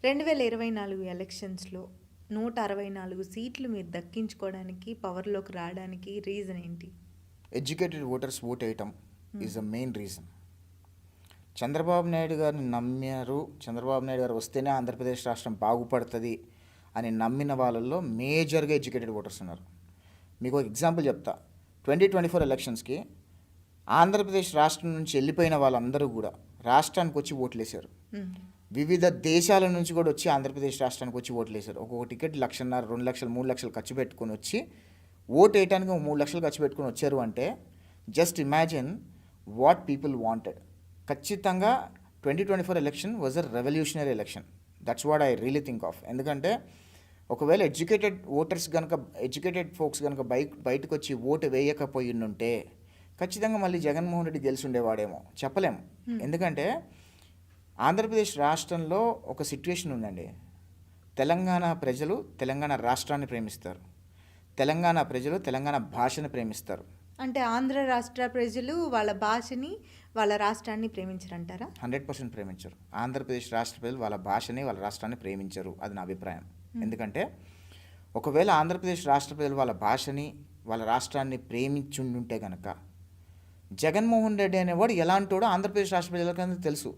2024 ఎలక్షన్స్‌లో 164 సీట్లు మీరు దక్కించుకోవడానికి, పవర్‌లోకి రావడానికి రీజన్ ఏంటి? ఎడ్యుకేటెడ్ ఓటర్స్ ఓట్ వేయటం is the main reason. Chandrababu Naidu గారిని నమ్మారు. చంద్రబాబు నాయుడు గారు వస్తేనే ఆంధ్రప్రదేశ్ రాష్ట్రం బాగుపడుతుంది అని నమ్మిన వాళ్ళల్లో మేజర్గా ఎడ్యుకేటెడ్ ఓటర్స్ ఉన్నారు. మీకు ఒక ఎగ్జాంపుల్ చెప్తా. 2024 ఎలక్షన్స్కి ఆంధ్రప్రదేశ్ రాష్ట్రం నుంచి వెళ్ళిపోయిన వాళ్ళందరూ కూడా రాష్ట్రానికి వచ్చి ఓట్లు వేశారు. వివిధ దేశాల నుంచి కూడా వచ్చి ఆంధ్రప్రదేశ్ రాష్ట్రానికి వచ్చి ఓట్లు వేశారు. ఒక్కొక్క టికెట్ 1,50,000, 2 లక్షలు, 3 లక్షలు ఖర్చు పెట్టుకొని వచ్చి ఓటు వేయడానికి 3 లక్షలు ఖర్చు పెట్టుకొని వచ్చారు అంటే just imagine what people wanted. ఖచ్చితంగా 2024 election was a revolutionary election. That's what I really think of. ఎందుకంటే ఒకవేళ ఎడ్యుకేటెడ్ ఫోక్స్ కనుక బయటకు వచ్చి ఓటు వేయకపోయి ఉంటే ఖచ్చితంగా మళ్ళీ జగన్మోహన్ రెడ్డి గెలిచి ఉండేవాడేమో, చెప్పలేము. ఎందుకంటే ఆంధ్రప్రదేశ్ రాష్ట్రంలో ఒక సిట్యుయేషన్ ఉందండి. తెలంగాణ ప్రజలు తెలంగాణ రాష్ట్రాన్ని ప్రేమిస్తారు. తెలంగాణ ప్రజలు తెలంగాణ భాషను ప్రేమిస్తారు. అంటే ఆంధ్ర రాష్ట్ర ప్రజలు వాళ్ళ భాషని, వాళ్ళ రాష్ట్రాన్ని ప్రేమించరంటారా? 100% ప్రేమించరు. ఆంధ్రప్రదేశ్ రాష్ట్ర ప్రజలు వాళ్ళ భాషని, వాళ్ళ రాష్ట్రాన్ని ప్రేమించరు. అది నా అభిప్రాయం. ఎందుకంటే ఒకవేళ ఆంధ్రప్రదేశ్ రాష్ట్ర ప్రజలు వాళ్ళ భాషని, వాళ్ళ రాష్ట్రాన్ని ప్రేమించుండుంటే కనుక జగన్మోహన్ రెడ్డి అనేవాడు ఎలాంటోడో ఆంధ్రప్రదేశ్ రాష్ట్ర ప్రజలకంతా తెలుసు.